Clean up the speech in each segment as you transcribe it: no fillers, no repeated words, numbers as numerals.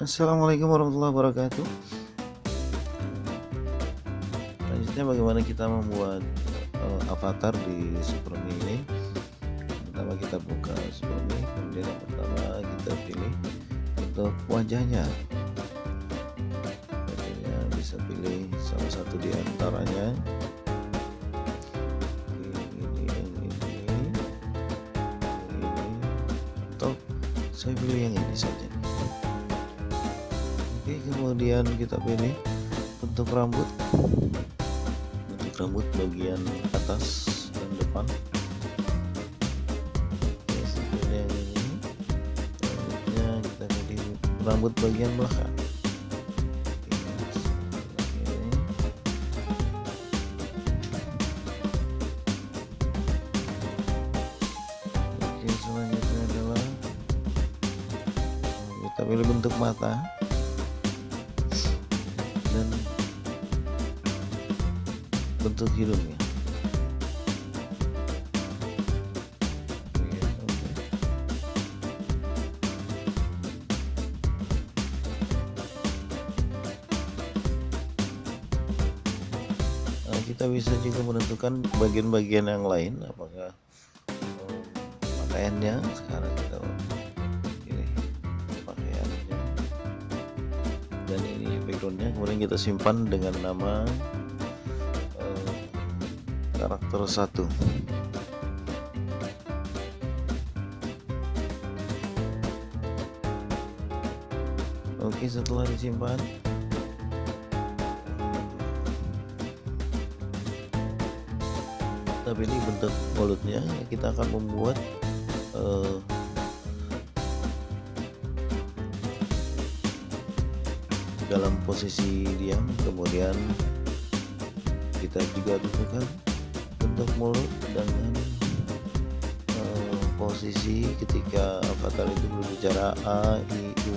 Assalamualaikum warahmatullahi wabarakatuh. Selanjutnya bagaimana kita membuat avatar di SuperMe ini. Pertama kita buka SuperMe, kemudian yang pertama kita pilih untuk wajahnya. Wajahnya bisa pilih salah satu di antaranya. Ini, atau saya pilih yang ini saja. Oke, kemudian kita pilih bentuk rambut bagian atas dan depan. Oke, seperti yang ini. Selanjutnya kita pilih rambut bagian belakang. Oke, selanjutnya adalah kita pilih bentuk mata dan bentuk hidungnya. Nah, kita bisa juga menentukan bagian-bagian yang lain, apakah pakaiannya. Sekarang kita pilih pakaiannya dan ini backgroundnya, kemudian kita simpan dengan nama karakter 1. Oke, setelah disimpan kita pilih bentuk mulutnya. Kita akan membuat dalam posisi diam, kemudian kita juga tentukan bentuk mulut dengan posisi ketika avatar itu berbicara A, I, U,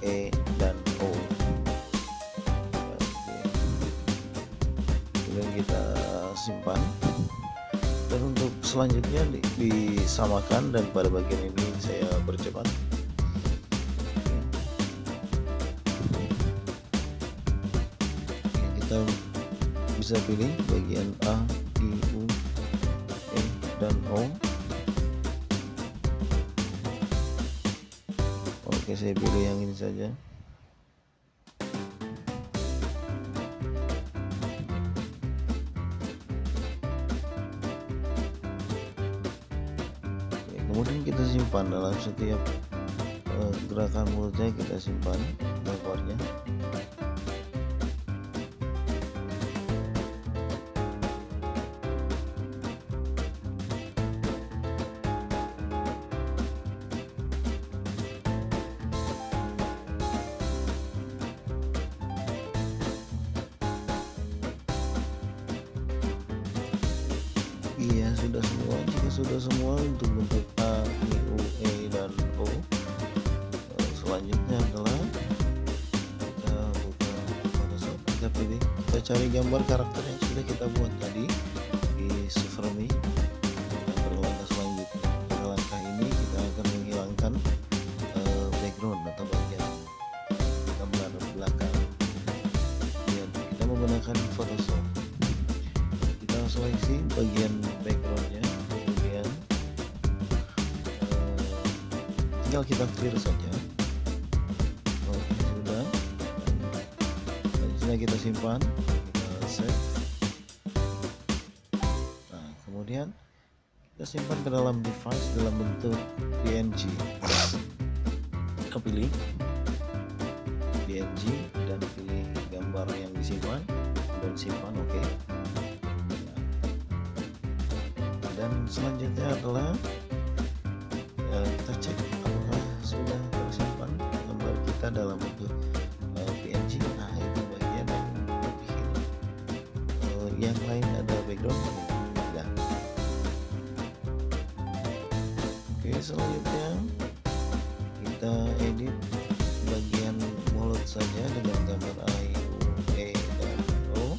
E, dan O. Kemudian kita simpan, dan untuk selanjutnya disamakan, dan pada bagian ini saya percepat. Kita bisa pilih bagian A, I, U, E, dan O. Oke, saya pilih yang ini saja. Oke, kemudian kita simpan dalam setiap gerakan mulutnya, kita simpan gambarnya. Iya, sudah semua. Jika sudah semua untuk bentuk A, I, U, E, dan O, selanjutnya adalah kita buka Photoshop. Kita pilih, kita cari gambar karakter yang sudah kita buat tadi di SuperMe. Pada langkah selanjutnya, pada langkah ini kita akan menghilangkan background atau bagian gambar belakang. Dan kita menggunakan Photoshop. Kita seleksi bagian backgroundnya, kemudian tinggal kita clear saja. Oke, sudah. Selanjutnya kita simpan, kita save. Nah, kemudian kita simpan ke dalam device dalam bentuk PNG. Kita pilih PNG dan pilih gambar yang disimpan dan simpan. Oke. Dan selanjutnya adalah kita cek apakah sudah tersimpan gambar kita dalam bentuk PNG. Nah, itu bagian yang putih ini. Yang lain ada background tidak. Oke, selanjutnya kita edit bagian mulut saja dengan gambar A, I, U, E, dan O.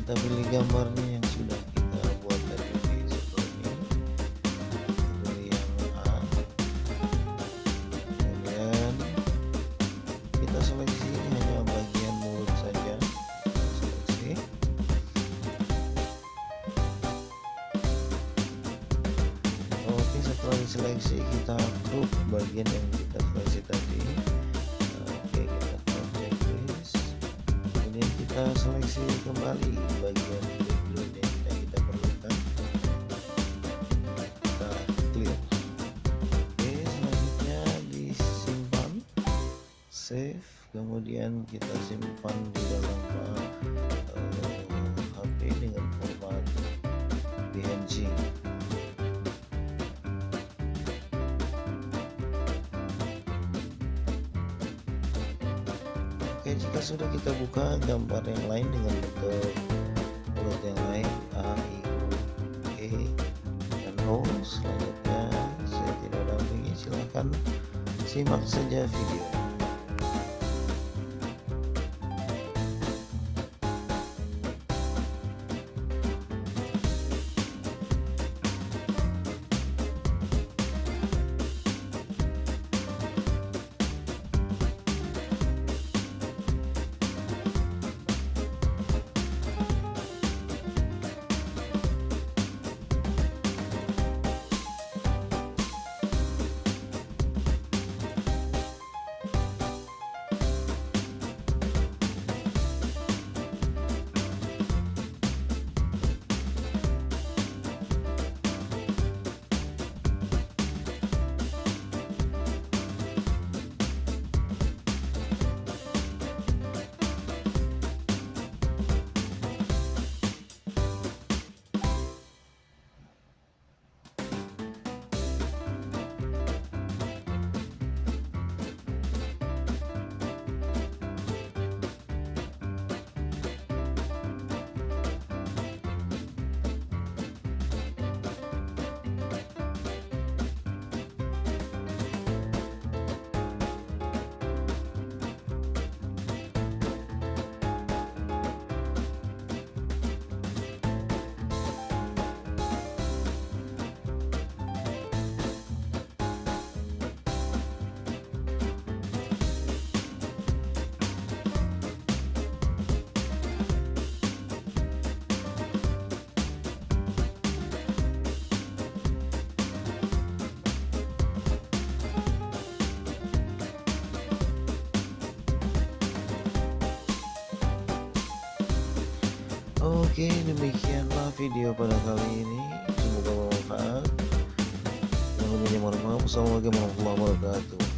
Kita pilih gambarnya yang sudah kita buat tadi. seleksi, kita crop bagian yang kita seleksi tadi. Oke, kita crop checklist, kemudian kita seleksi kembali bagian background yang tidak kita perlukan, kita clear. Oke, selanjutnya disimpan, save, kemudian kita simpan di dalam HP dengan format PNG. Oke, jika sudah kita buka gambar yang lain dengan bentuk huruf yang lain A, I, U, E, dan O, selanjutnya saya tidak dampingi, silahkan simak saja video. Oke, demikianlah video pada kali ini, semoga bermanfaat. Assalamualaikum warahmatullahi wabarakatuh.